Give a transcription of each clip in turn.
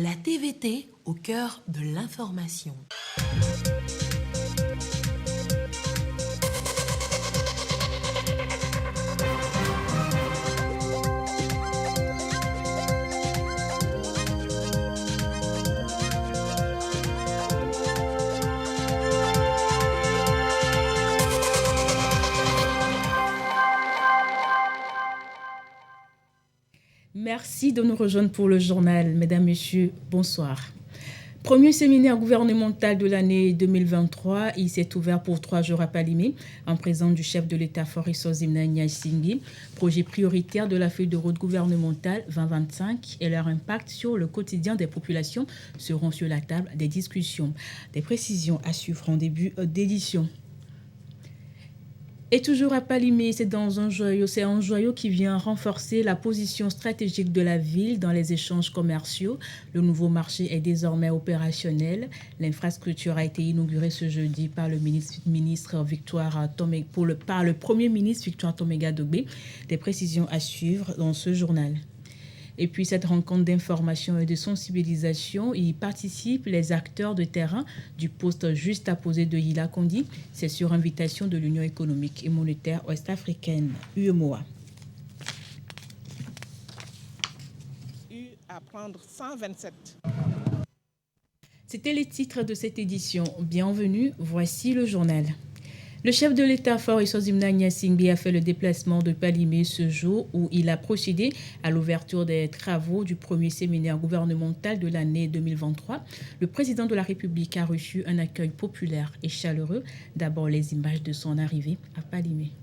La TVT au cœur de l'information. Merci de nous rejoindre pour le journal. Mesdames, Messieurs, bonsoir. Premier séminaire gouvernemental de l'année 2023, il s'est ouvert pour 3 jours à Palimé, en présence du chef de l'État Faure Sozimna Gnassingbé. Projet prioritaire de la feuille de route gouvernementale 2025 et leur impact sur le quotidien des populations seront sur la table des discussions. Des précisions à suivre en début d'édition. Et toujours à Palimé, c'est un joyau qui vient renforcer la position stratégique de la ville dans les échanges commerciaux. Le nouveau marché est désormais opérationnel. L'infrastructure a été inaugurée ce jeudi par le Premier ministre Victoire Toméga Dogbé. Des précisions à suivre dans ce journal. Et puis cette rencontre d'information et de sensibilisation, y participent les acteurs de terrain du poste juste à poser de Hila Kondi. C'est sur invitation de l'Union économique et monétaire ouest-africaine, UEMOA. À prendre 127. C'était les titres de cette édition. Bienvenue, voici le journal. Le chef de l'État, Faure Sozimna Gnassingbé, a fait le déplacement de Palimé ce jour où il a procédé à l'ouverture des travaux du premier séminaire gouvernemental de l'année 2023. Le président de la République a reçu un accueil populaire et chaleureux. D'abord, les images de son arrivée à Palimé.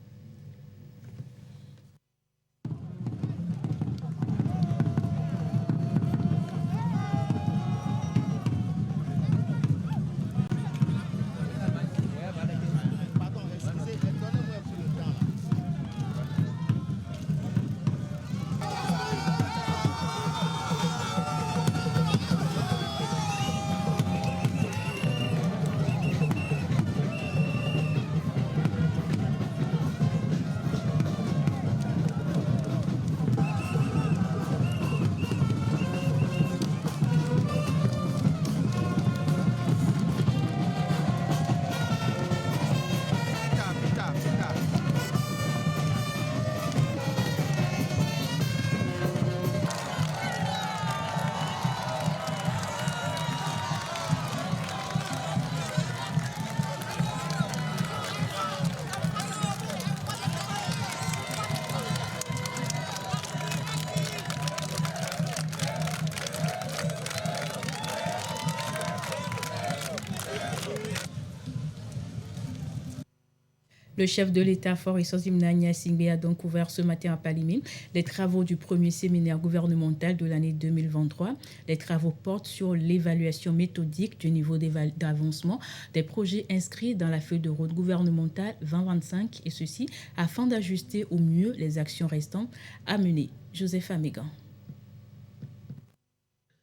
Le chef de l'État, Faure Sozimna Gnassingbé, a donc ouvert ce matin à Palimé les travaux du premier séminaire gouvernemental de l'année 2023. Les travaux portent sur l'évaluation méthodique du niveau d'avancement des projets inscrits dans la feuille de route gouvernementale 2025, et ceci afin d'ajuster au mieux les actions restantes à mener. Joseph Amégan.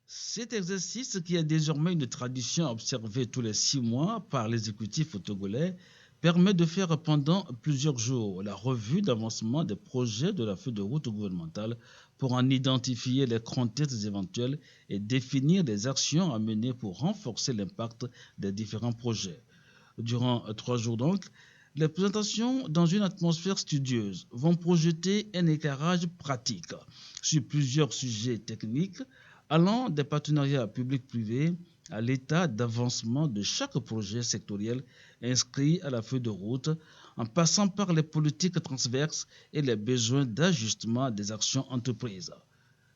Cet exercice, qui est désormais une tradition observée tous les 6 mois par l'exécutif togolais, permet de faire pendant plusieurs jours la revue d'avancement des projets de la feuille de route gouvernementale pour en identifier les contextes éventuels et définir les actions à mener pour renforcer l'impact des différents projets. Durant 3 jours donc, les présentations dans une atmosphère studieuse vont projeter un éclairage pratique sur plusieurs sujets techniques allant des partenariats publics-privés à l'état d'avancement de chaque projet sectoriel inscrit à la feuille de route, en passant par les politiques transverses et les besoins d'ajustement des actions entreprises.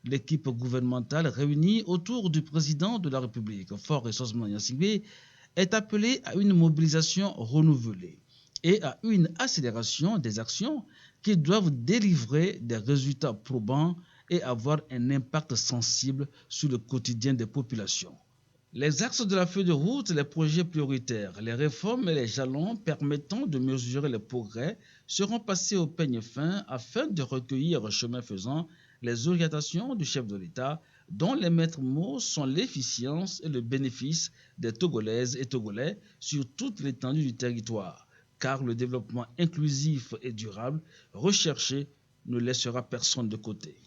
L'équipe gouvernementale réunie autour du président de la République, Faure Sozimna Gnassingbé, est appelée à une mobilisation renouvelée et à une accélération des actions qui doivent délivrer des résultats probants et avoir un impact sensible sur le quotidien des populations. Les axes de la feuille de route, les projets prioritaires, les réformes et les jalons permettant de mesurer les progrès seront passés au peigne fin afin de recueillir, chemin faisant, les orientations du chef de l'État, dont les maîtres mots sont l'efficience et le bénéfice des Togolaises et Togolais sur toute l'étendue du territoire, car le développement inclusif et durable recherché ne laissera personne de côté.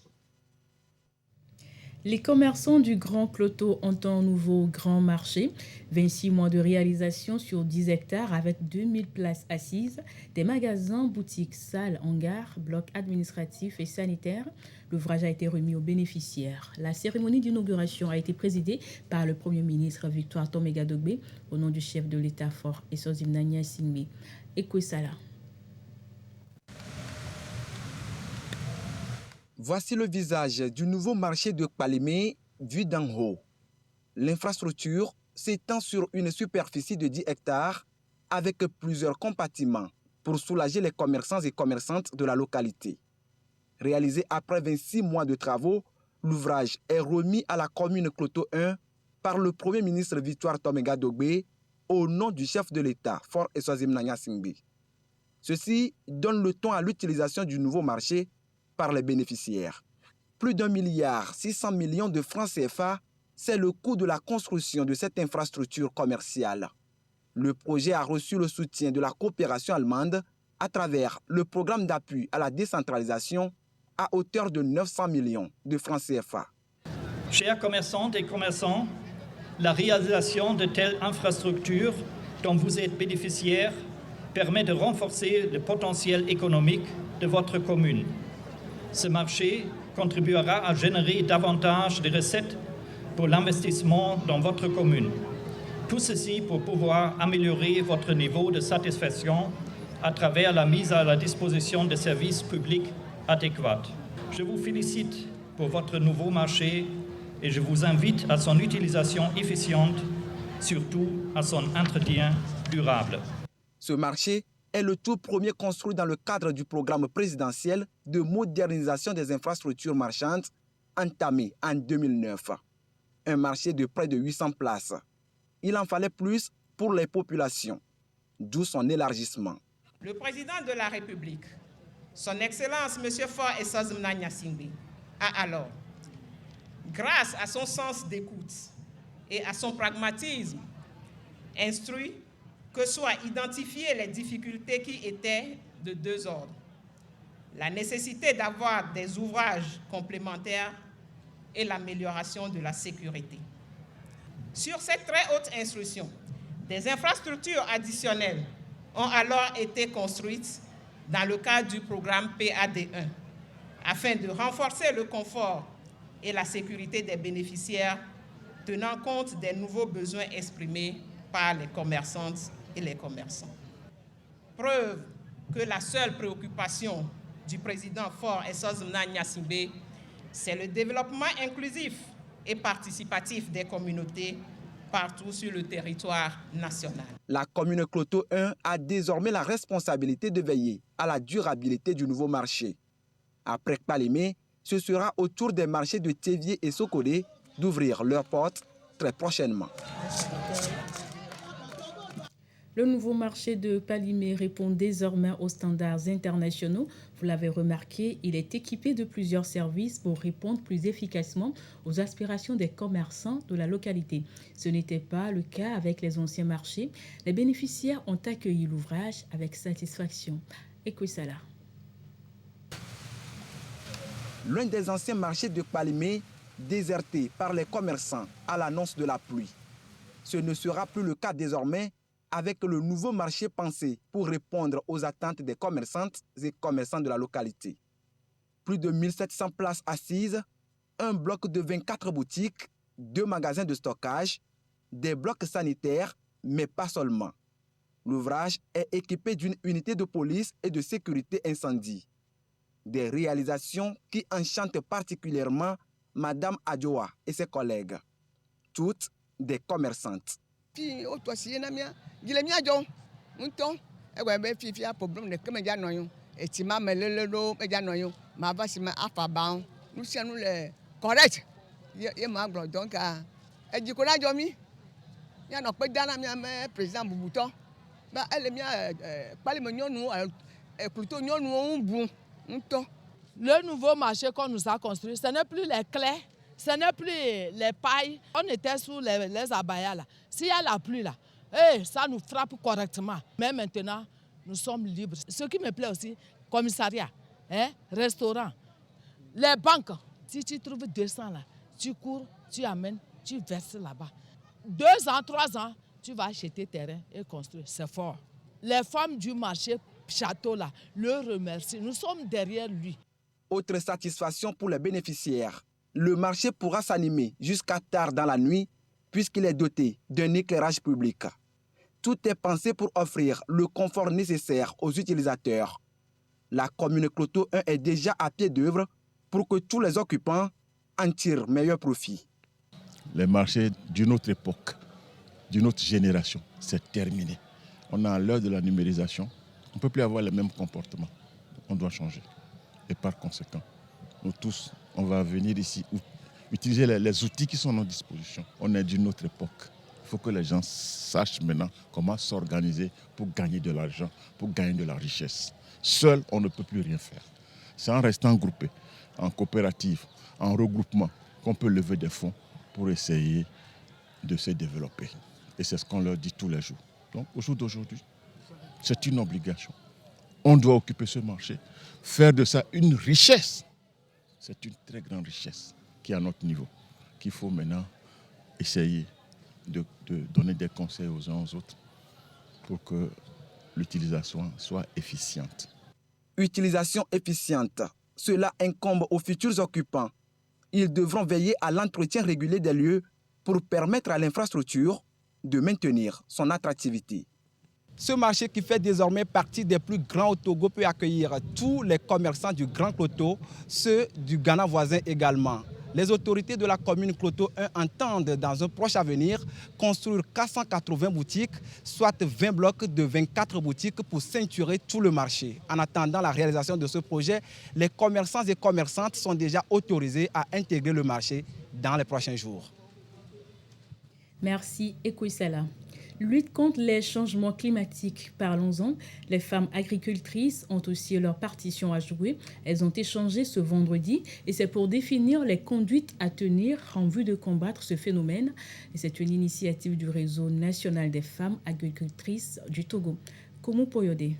Les commerçants du Grand Cloto ont un nouveau grand marché, 26 mois de réalisation sur 10 hectares avec 2000 places assises, des magasins, boutiques, salles, hangars, blocs administratifs et sanitaires. L'ouvrage a été remis aux bénéficiaires. La cérémonie d'inauguration a été présidée par le Premier ministre Victoire Toméga-Dogbe au nom du chef de l'État Faure Essouzim Gnassingbé. Ekouessala. Voici le visage du nouveau marché de Kpalimé vu d'en haut. L'infrastructure s'étend sur une superficie de 10 hectares avec plusieurs compartiments pour soulager les commerçants et commerçantes de la localité. Réalisé après 26 mois de travaux, l'ouvrage est remis à la commune Cloto 1 par le Premier ministre Victoire Toméga-Dogbe au nom du chef de l'État, Faure Essouzim Gnassingbé. Ceci donne le ton à l'utilisation du nouveau marché par les bénéficiaires. Plus d'1,6 milliard de francs CFA, c'est le coût de la construction de cette infrastructure commerciale. Le projet a reçu le soutien de la coopération allemande à travers le programme d'appui à la décentralisation à hauteur de 900 millions de francs CFA. Chers commerçantes et commerçants, la réalisation de telles infrastructures dont vous êtes bénéficiaires permet de renforcer le potentiel économique de votre commune. Ce marché contribuera à générer davantage de recettes pour l'investissement dans votre commune. Tout ceci pour pouvoir améliorer votre niveau de satisfaction à travers la mise à la disposition de services publics adéquats. Je vous félicite pour votre nouveau marché et je vous invite à son utilisation efficiente, surtout à son entretien durable. Ce marché est le tout premier construit dans le cadre du programme présidentiel de modernisation des infrastructures marchandes entamé en 2009. Un marché de près de 800 places. Il en fallait plus pour les populations, d'où son élargissement. Le président de la République, son Excellence M. Faure Essouzim Gnassingbé, a alors, grâce à son sens d'écoute et à son pragmatisme, instruit que soient identifiées les difficultés qui étaient de deux ordres. La nécessité d'avoir des ouvrages complémentaires et l'amélioration de la sécurité. Sur cette très haute instruction, des infrastructures additionnelles ont alors été construites dans le cadre du programme PAD1 afin de renforcer le confort et la sécurité des bénéficiaires tenant compte des nouveaux besoins exprimés par les commerçantes et les commerçants. Preuve que la seule préoccupation du président Faure Essouzim Gnassingbé, c'est le développement inclusif et participatif des communautés partout sur le territoire national. La commune Cloto 1 a désormais la responsabilité de veiller à la durabilité du nouveau marché. Après Kpalimé, ce sera au tour des marchés de Thévié et Sokodé d'ouvrir leurs portes très prochainement. Le nouveau marché de Kpalimé répond désormais aux standards internationaux. Vous l'avez remarqué, il est équipé de plusieurs services pour répondre plus efficacement aux aspirations des commerçants de la localité. Ce n'était pas le cas avec les anciens marchés. Les bénéficiaires ont accueilli l'ouvrage avec satisfaction. Ekouessala. L'un des anciens marchés de Kpalimé, déserté par les commerçants à l'annonce de la pluie. Ce ne sera plus le cas désormais avec le nouveau marché pensé pour répondre aux attentes des commerçantes et commerçants de la localité. Plus de 1700 places assises, un bloc de 24 boutiques, 2 magasins de stockage, des blocs sanitaires, mais pas seulement. L'ouvrage est équipé d'une unité de police et de sécurité incendie. Des réalisations qui enchantent particulièrement Madame Adjoa et ses collègues, toutes des commerçantes. Le nouveau marché qu'on nous a construit, ce n'est plus les clés, ce n'est plus les pailles. On était sous les abayas là. S'il y a la pluie là, ça nous frappe correctement. Mais maintenant, nous sommes libres. Ce qui me plaît aussi, commissariat, restaurant, les banques. Si tu trouves 200 là, tu cours, tu amènes, tu verses là-bas. 2 ans, 3 ans, tu vas acheter terrain et construire. C'est fort. Les femmes du marché château là le remercient. Nous sommes derrière lui. Autre satisfaction pour les bénéficiaires, le marché pourra s'animer jusqu'à tard dans la nuit puisqu'il est doté d'un éclairage public. Tout est pensé pour offrir le confort nécessaire aux utilisateurs. La commune Cloto 1 est déjà à pied d'œuvre pour que tous les occupants en tirent meilleur profit. Les marchés d'une autre époque, d'une autre génération, c'est terminé. On est à l'heure de la numérisation. On ne peut plus avoir les mêmes comportements. On doit changer. Et par conséquent, nous tous, on va venir ici utiliser les outils qui sont à notre disposition. On est d'une autre époque. Il faut que les gens sachent maintenant comment s'organiser pour gagner de l'argent, pour gagner de la richesse. Seul, on ne peut plus rien faire. C'est en restant groupé, en coopérative, en regroupement, qu'on peut lever des fonds pour essayer de se développer. Et c'est ce qu'on leur dit tous les jours. Donc, au jour d'aujourd'hui, c'est une obligation. On doit occuper ce marché, faire de ça une richesse. C'est une très grande richesse qui est à notre niveau, qu'il faut maintenant essayer de donner des conseils aux uns aux autres pour que l'utilisation soit efficiente. Utilisation efficiente, cela incombe aux futurs occupants. Ils devront veiller à l'entretien régulier des lieux pour permettre à l'infrastructure de maintenir son attractivité. Ce marché qui fait désormais partie des plus grands au Togo peut accueillir tous les commerçants du Grand Cloto, ceux du Ghana voisin également. Les autorités de la commune Cloto 1 entendent dans un proche avenir construire 480 boutiques, soit 20 blocs de 24 boutiques pour ceinturer tout le marché. En attendant la réalisation de ce projet, les commerçants et commerçantes sont déjà autorisés à intégrer le marché dans les prochains jours. Merci, Ekouissala. Lutte contre les changements climatiques, parlons-en. Les femmes agricultrices ont aussi leur partition à jouer. Elles ont échangé ce vendredi et c'est pour définir les conduites à tenir en vue de combattre ce phénomène. Et c'est une initiative du Réseau national des femmes agricultrices du Togo. Koumou Poyode.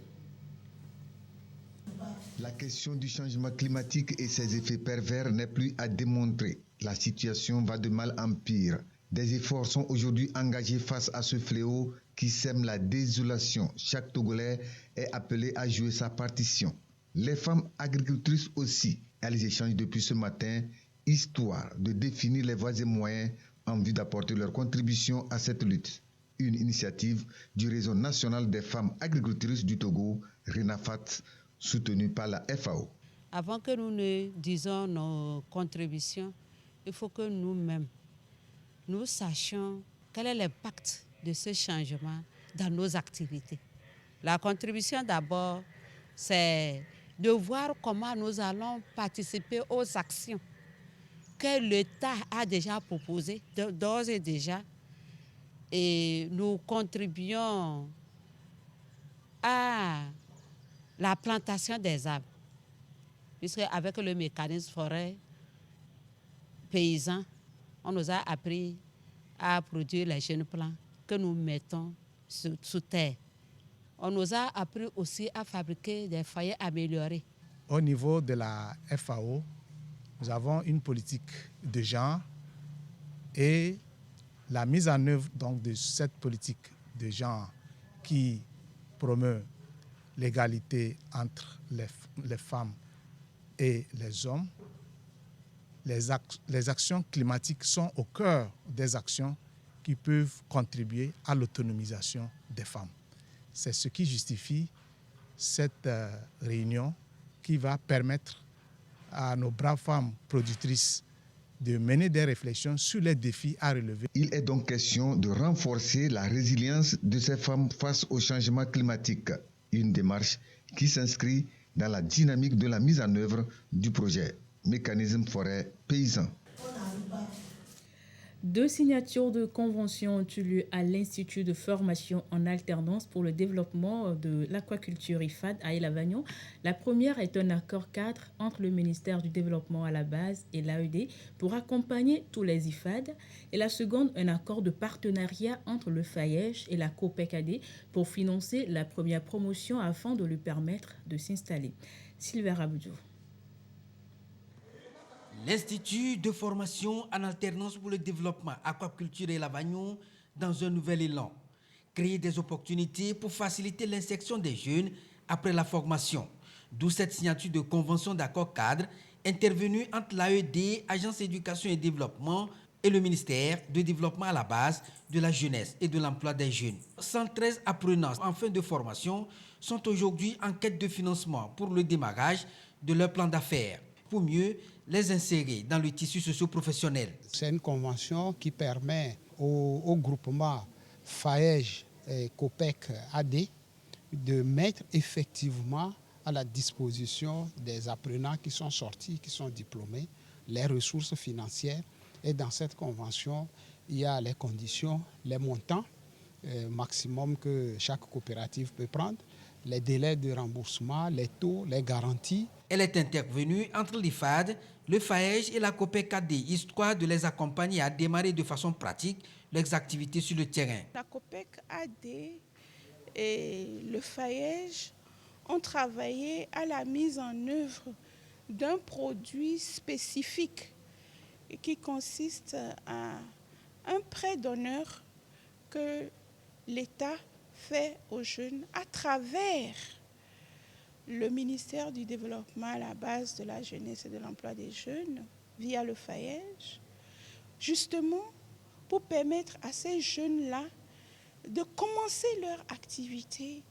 La question du changement climatique et ses effets pervers n'est plus à démontrer. La situation va de mal en pire. Des efforts sont aujourd'hui engagés face à ce fléau qui sème la désolation. Chaque Togolais est appelé à jouer sa partition. Les femmes agricultrices aussi, elles échangent depuis ce matin, histoire de définir les voies et moyens en vue d'apporter leur contribution à cette lutte. Une initiative du Réseau national des femmes agricultrices du Togo, RENAFAT, soutenue par la FAO. Avant que nous ne disions nos contributions, il faut que nous-mêmes, nous sachions quel est l'impact de ce changement dans nos activités. La contribution d'abord, c'est de voir comment nous allons participer aux actions que l'État a déjà proposées d'ores et déjà. Et nous contribuons à la plantation des arbres, puisque avec le mécanisme forêt paysan, on nous a appris à produire les jeunes plants que nous mettons sous terre. On nous a appris aussi à fabriquer des foyers améliorés. Au niveau de la FAO, nous avons une politique de genre et la mise en œuvre donc, de cette politique de genre qui promeut l'égalité entre les femmes et les hommes. Les actions climatiques sont au cœur des actions qui peuvent contribuer à l'autonomisation des femmes. C'est ce qui justifie cette réunion qui va permettre à nos braves femmes productrices de mener des réflexions sur les défis à relever. Il est donc question de renforcer la résilience de ces femmes face au changement climatique. Une démarche qui s'inscrit dans la dynamique de la mise en œuvre du projet Mécanisme forêt paysan. 2 signatures de convention ont eu lieu à l'Institut de formation en alternance pour le développement de l'aquaculture IFAD à El-Avagnon. La première est un accord cadre entre le ministère du Développement à la base et l'AED pour accompagner tous les IFAD. Et la seconde, un accord de partenariat entre le FAEJ et la COPEC-AD pour financer la première promotion afin de lui permettre de s'installer. Sylvain Raboudou. L'Institut de formation en alternance pour le développement, aquaculture et lavagnon dans un nouvel élan. Créer des opportunités pour faciliter l'insertion des jeunes après la formation. D'où cette signature de convention d'accord cadre intervenue entre l'AED, Agence éducation et développement, et le ministère de développement à la base de la jeunesse et de l'emploi des jeunes. 113 apprenants en fin de formation sont aujourd'hui en quête de financement pour le démarrage de leur plan d'affaires, pour mieux les insérer dans le tissu socio-professionnel. C'est une convention qui permet au groupement FAEJ et COPEC AD de mettre effectivement à la disposition des apprenants qui sont sortis, qui sont diplômés, les ressources financières. Et dans cette convention, il y a les conditions, les montants maximum que chaque coopérative peut prendre, les délais de remboursement, les taux, les garanties. Elle est intervenue entre l'IFAD, le FAEJ et la COPEC-AD, histoire de les accompagner à démarrer de façon pratique leurs activités sur le terrain. La COPEC-AD et le FAEJ ont travaillé à la mise en œuvre d'un produit spécifique qui consiste à un prêt d'honneur que l'État fait aux jeunes à travers le ministère du Développement à la base de la jeunesse et de l'emploi des jeunes, via le FAEJ, justement pour permettre à ces jeunes-là de commencer leur activité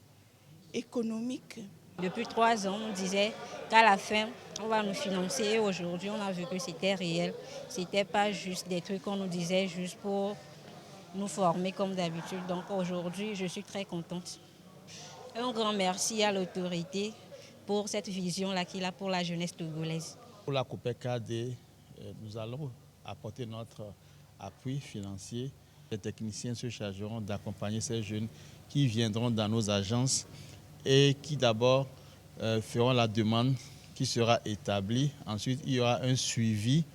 économique. Depuis 3 ans, on disait qu'à la fin, on va nous financer. Et aujourd'hui, on a vu que c'était réel. Ce n'était pas juste des trucs qu'on nous disait juste pour nous former comme d'habitude. Donc aujourd'hui, je suis très contente. Un grand merci à l'autorité pour cette vision-là qu'il a pour la jeunesse togolaise. Pour la COPEC-AD, nous allons apporter notre appui financier. Les techniciens se chargeront d'accompagner ces jeunes qui viendront dans nos agences et qui d'abord feront la demande qui sera établie. Ensuite, il y aura un suivi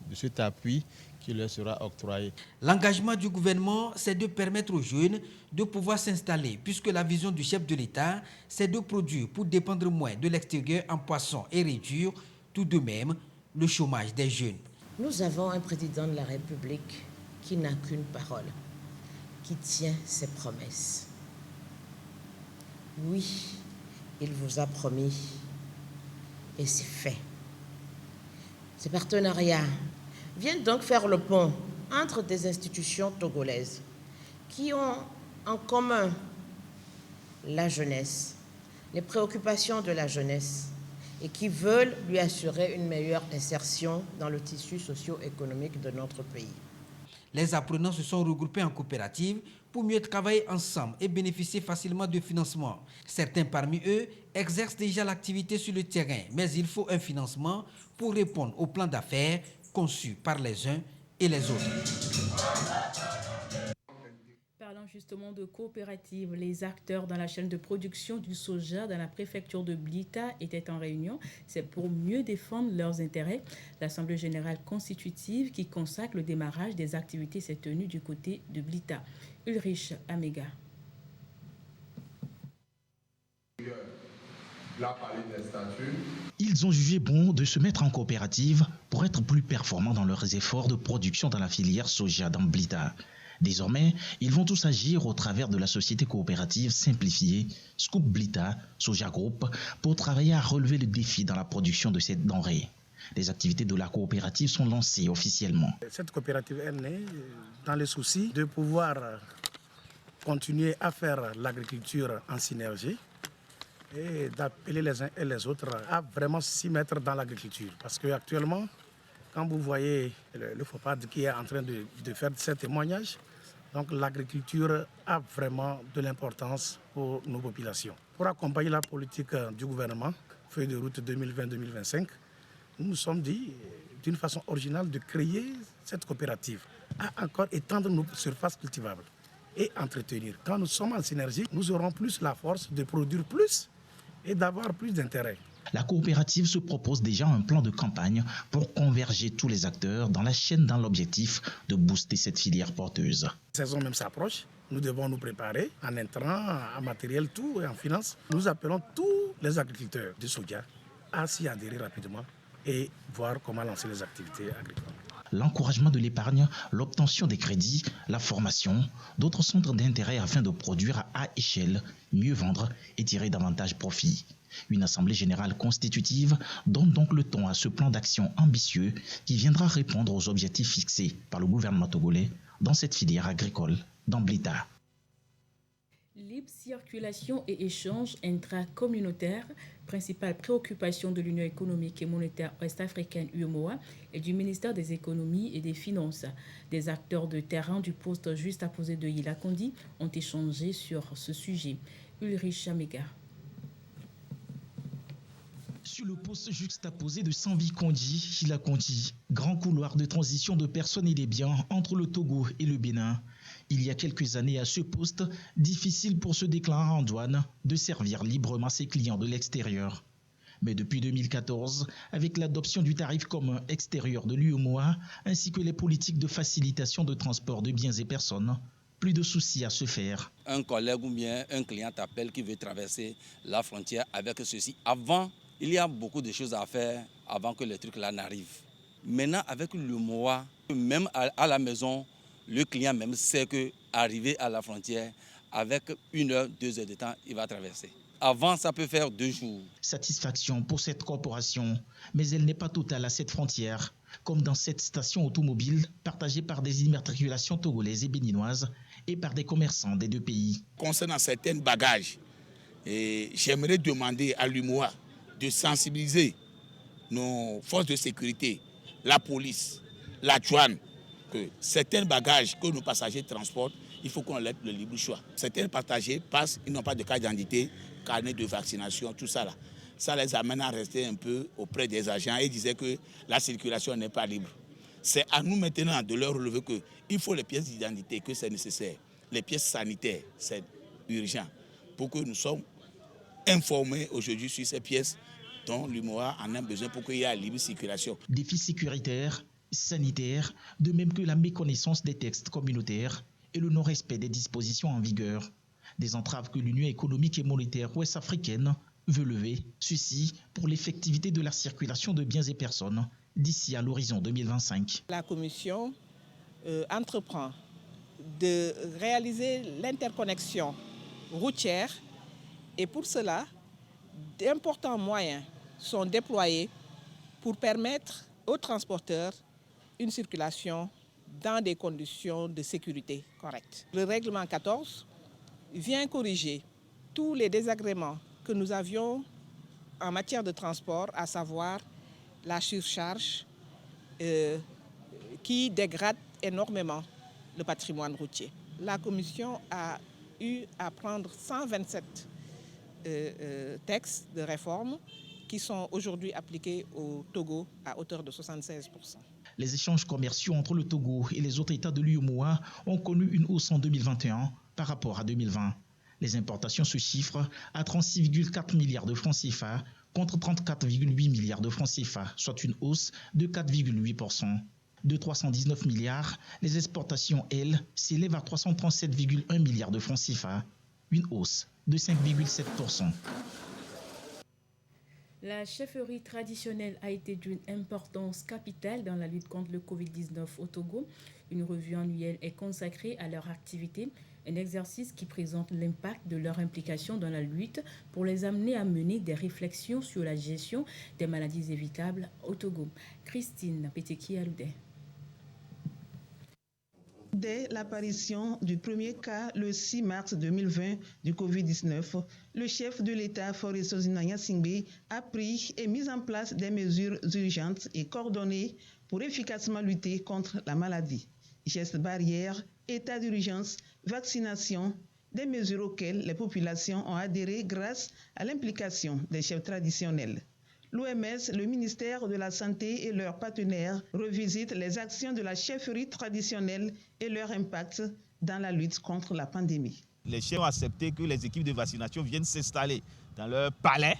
de cet appui qui leur sera octroyé. L'engagement du gouvernement, c'est de permettre aux jeunes de pouvoir s'installer, puisque la vision du chef de l'État, c'est de produire pour dépendre moins de l'extérieur en poisson et réduire tout de même le chômage des jeunes. Nous avons un président de la République qui n'a qu'une parole, qui tient ses promesses. Oui, il vous a promis et c'est fait. Ces partenariats viennent donc faire le pont entre des institutions togolaises qui ont en commun la jeunesse, les préoccupations de la jeunesse et qui veulent lui assurer une meilleure insertion dans le tissu socio-économique de notre pays. Les apprenants se sont regroupés en coopératives pour mieux travailler ensemble et bénéficier facilement de financement. Certains parmi eux exercent déjà l'activité sur le terrain, mais il faut un financement pour répondre au plan d'affaires conçu par les uns et les autres. Parlant justement de coopératives, les acteurs dans la chaîne de production du soja dans la préfecture de Blita étaient en réunion. C'est pour mieux défendre leurs intérêts. L'Assemblée générale constitutive qui consacre le démarrage des activités s'est tenue du côté de Blita. Ulrich Amega. Ils ont jugé bon de se mettre en coopérative pour être plus performants dans leurs efforts de production dans la filière soja dans Blita. Désormais, ils vont tous agir au travers de la société coopérative simplifiée Scoop Blita Soja Group pour travailler à relever le défi dans la production de cette denrée. Les activités de la coopérative sont lancées officiellement. Cette coopérative est née dans le souci de pouvoir continuer à faire l'agriculture en synergie et d'appeler les uns et les autres à vraiment s'y mettre dans l'agriculture. Parce qu'actuellement, quand vous voyez le FOPAD qui est en train de faire ces témoignages, donc l'agriculture a vraiment de l'importance pour nos populations. Pour accompagner la politique du gouvernement, feuille de route 2020-2025, nous nous sommes dit d'une façon originale de créer cette coopérative, à encore étendre nos surfaces cultivables et entretenir. Quand nous sommes en synergie, nous aurons plus la force de produire plus et d'avoir plus d'intérêt. La coopérative se propose déjà un plan de campagne pour converger tous les acteurs dans la chaîne dans l'objectif de booster cette filière porteuse. La saison même s'approche, nous devons nous préparer en intrants, en matériel, tout et en finance. Nous appelons tous les agriculteurs de soja à s'y adhérer rapidement et voir comment lancer les activités agricoles. L'encouragement de l'épargne, l'obtention des crédits, la formation, d'autres centres d'intérêt afin de produire à échelle, mieux vendre et tirer davantage profit. Une assemblée générale constitutive donne donc le ton à ce plan d'action ambitieux qui viendra répondre aux objectifs fixés par le gouvernement togolais dans cette filière agricole d'Amblita. Libre circulation et échange intracommunautaire, principale préoccupation de l'Union économique et monétaire ouest-africaine UEMOA et du ministère des économies et des finances. Des acteurs de terrain du poste juste à poser de Yilakondi ont échangé sur ce sujet. Ulrich Chamega. Sur le poste juxtaposé de Sanvi-Kondi, Yilakondi, grand couloir de transition de personnes et des biens entre le Togo et le Bénin. Il y a quelques années à ce poste, difficile pour ce déclarant en douane de servir librement ses clients de l'extérieur. Mais depuis 2014, avec l'adoption du tarif commun extérieur de l'UEMOA, ainsi que les politiques de facilitation de transport de biens et personnes, plus de soucis à se faire. Un collègue ou bien un client t'appelle qui veut traverser la frontière avec ceci. Avant, il y a beaucoup de choses à faire avant que les trucs là n'arrivent. Maintenant, avec l'UEMOA, même à la maison, le client même sait qu'arriver à la frontière, avec 1 heure, 2 heures de temps, il va traverser. Avant, ça peut faire 2 jours. Satisfaction pour cette corporation, mais elle n'est pas totale à cette frontière, comme dans cette station automobile partagée par des immatriculations togolaises et béninoises et par des commerçants des deux pays. Concernant certains bagages, j'aimerais demander à l'UEMOA de sensibiliser nos forces de sécurité, la police, la douane, que certains bagages que nos passagers transportent, il faut qu'on laisse le libre choix. Certains passagers passent, ils n'ont pas de carte d'identité, carnet de vaccination, tout ça là. Ça les amène à rester un peu auprès des agents et disaient que la circulation n'est pas libre. C'est à nous maintenant de leur relever qu'il faut les pièces d'identité, que c'est nécessaire. Les pièces sanitaires, c'est urgent. Pour que nous soyons informés aujourd'hui sur ces pièces dont l'UEMOA en a besoin pour qu'il y ait une libre circulation. Défis sécuritaires, sanitaires, de même que la méconnaissance des textes communautaires et le non-respect des dispositions en vigueur. Des entraves que l'Union économique et monétaire ouest-africaine veut lever, ceci pour l'effectivité de la circulation de biens et personnes d'ici à l'horizon 2025. La Commission entreprend de réaliser l'interconnexion routière et pour cela, d'importants moyens sont déployés pour permettre aux transporteurs une circulation dans des conditions de sécurité correctes. Le règlement 14 vient corriger tous les désagréments que nous avions en matière de transport, à savoir la surcharge qui dégrade énormément le patrimoine routier. La Commission a eu à prendre 127 textes de réforme qui sont aujourd'hui appliqués au Togo à hauteur de 76%. Les échanges commerciaux entre le Togo et les autres États de l'UEMOA ont connu une hausse en 2021 par rapport à 2020. Les importations se chiffrent à 36,4 milliards de francs CFA contre 34,8 milliards de francs CFA, soit une hausse de 4,8%. De 319 milliards, les exportations, elles, s'élèvent à 337,1 milliards de francs CFA, une hausse de 5,7%. La chefferie traditionnelle a été d'une importance capitale dans la lutte contre le Covid-19 au Togo. Une revue annuelle est consacrée à leur activité, un exercice qui présente l'impact de leur implication dans la lutte pour les amener à mener des réflexions sur la gestion des maladies évitables au Togo. Christine Peteki-Aloudé. Dès l'apparition du premier cas le 6 mars 2020 du Covid-19, le chef de l'État, Faure Sozina Gnassingbé, a pris et mis en place des mesures urgentes et coordonnées pour efficacement lutter contre la maladie. Gestes barrières, état d'urgence, vaccination, des mesures auxquelles les populations ont adhéré grâce à l'implication des chefs traditionnels. L'OMS, le ministère de la Santé et leurs partenaires revisitent les actions de la chefferie traditionnelle et leur impact dans la lutte contre la pandémie. Les chefs ont accepté que les équipes de vaccination viennent s'installer dans leur palais.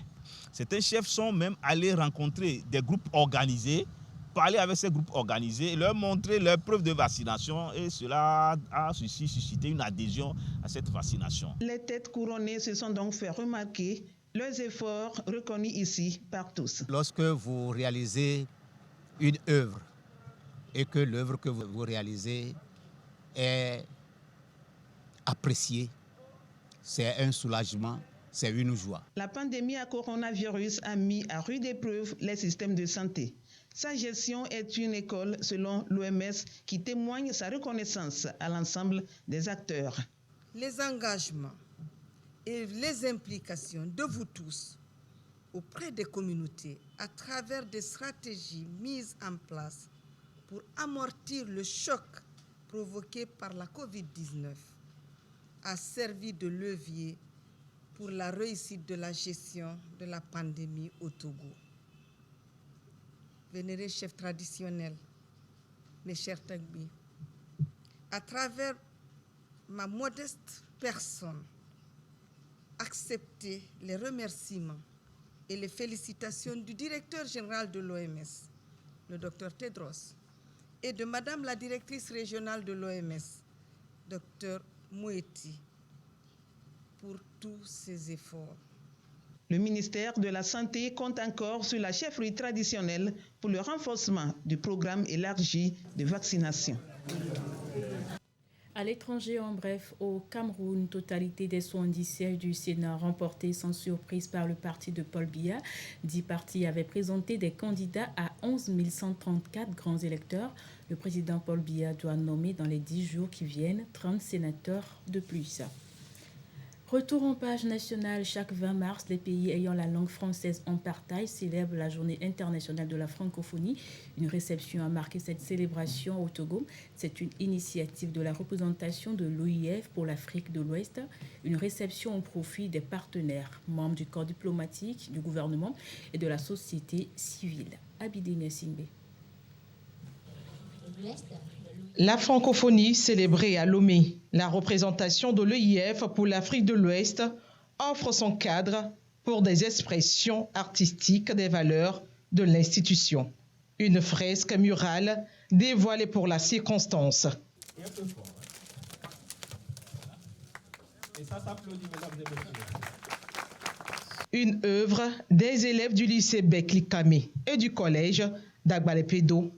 Certains chefs sont même allés rencontrer des groupes organisés, parler avec ces groupes organisés, leur montrer leurs preuves de vaccination et cela a suscité une adhésion à cette vaccination. Les têtes couronnées se sont donc fait remarquer Leurs efforts reconnus ici par tous. Lorsque vous réalisez une œuvre et que l'œuvre que vous réalisez est appréciée, c'est un soulagement, c'est une joie. La pandémie à coronavirus a mis à rude épreuve les systèmes de santé. Sa gestion est une école, selon l'OMS, qui témoigne sa reconnaissance à l'ensemble des acteurs. Les engagements et les implications de vous tous auprès des communautés à travers des stratégies mises en place pour amortir le choc provoqué par la COVID-19 a servi de levier pour la réussite de la gestion de la pandémie au Togo. Vénérés chefs traditionnels, mes chers Tagbi, à travers ma modeste personne, acceptez les remerciements et les félicitations du directeur général de l'OMS, le Dr Tedros, et de Madame la directrice régionale de l'OMS, Dr Moeti, pour tous ces efforts. Le ministère de la Santé compte encore sur la chefferie traditionnelle pour le renforcement du programme élargi de vaccination. À l'étranger, en bref, au Cameroun, totalité des 70 sièges du Sénat remportés sans surprise par le parti de Paul Biya. 10 partis avaient présenté des candidats à 11 134 grands électeurs. Le président Paul Biya doit nommer dans les 10 jours qui viennent 30 sénateurs de plus. Retour en page nationale, chaque 20 mars, les pays ayant la langue française en partage célèbrent la journée internationale de la francophonie. Une réception a marqué cette célébration au Togo. C'est une initiative de la représentation de l'OIF pour l'Afrique de l'Ouest. Une réception au profit des partenaires, membres du corps diplomatique, du gouvernement et de la société civile. Abidé Niassingbe. La francophonie célébrée à Lomé, la représentation de l'EIF pour l'Afrique de l'Ouest offre son cadre pour des expressions artistiques des valeurs de l'institution. Une fresque murale dévoilée pour la circonstance. Une œuvre des élèves du lycée Beklikame et du collège d'Agbalepedo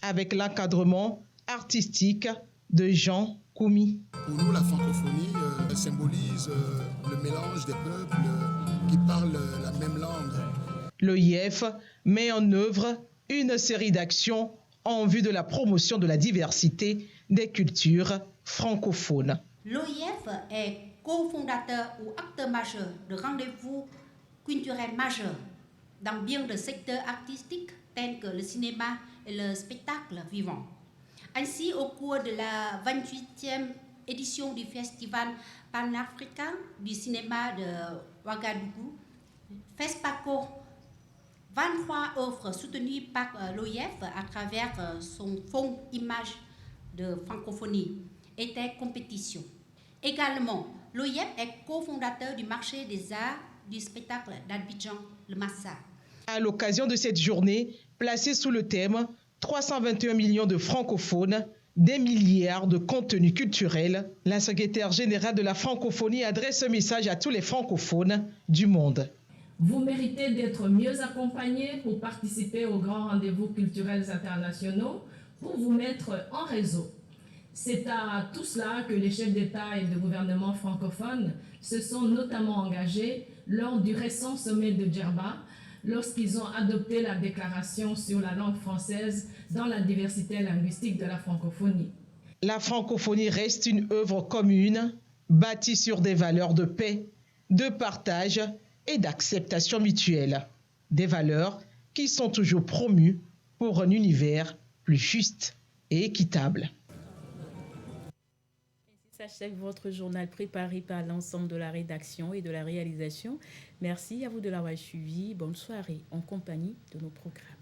avec l'encadrement artistique de Jean Koumi. Pour nous, la francophonie symbolise le mélange des peuples qui parlent la même langue. L'OIF met en œuvre une série d'actions en vue de la promotion de la diversité des cultures francophones. L'OIF est cofondateur ou acteur majeur de rendez-vous culturels majeurs dans bien de secteurs artistiques tels que le cinéma et le spectacle vivant. Ainsi, au cours de la 28e édition du Festival panafricain du cinéma de Ouagadougou, FESPACO, 23 œuvres soutenues par l'OIF à travers son fonds image de francophonie étaient compétition. Également, l'OIF est cofondateur du marché des arts du spectacle d'Abidjan, le Massa. À l'occasion de cette journée, placée sous le thème 321 millions de francophones, des milliards de contenus culturels, la secrétaire générale de la francophonie adresse un message à tous les francophones du monde. Vous méritez d'être mieux accompagnés pour participer aux grands rendez-vous culturels internationaux, pour vous mettre en réseau. C'est à tout cela que les chefs d'État et de gouvernement francophones se sont notamment engagés lors du récent sommet de Djerba, lorsqu'ils ont adopté la déclaration sur la langue française dans la diversité linguistique de la francophonie. La francophonie reste une œuvre commune, bâtie sur des valeurs de paix, de partage et d'acceptation mutuelle. Des valeurs qui sont toujours promues pour un univers plus juste et équitable. S'achève votre journal préparé par l'ensemble de la rédaction et de la réalisation. Merci à vous de l'avoir suivi. Bonne soirée en compagnie de nos programmes.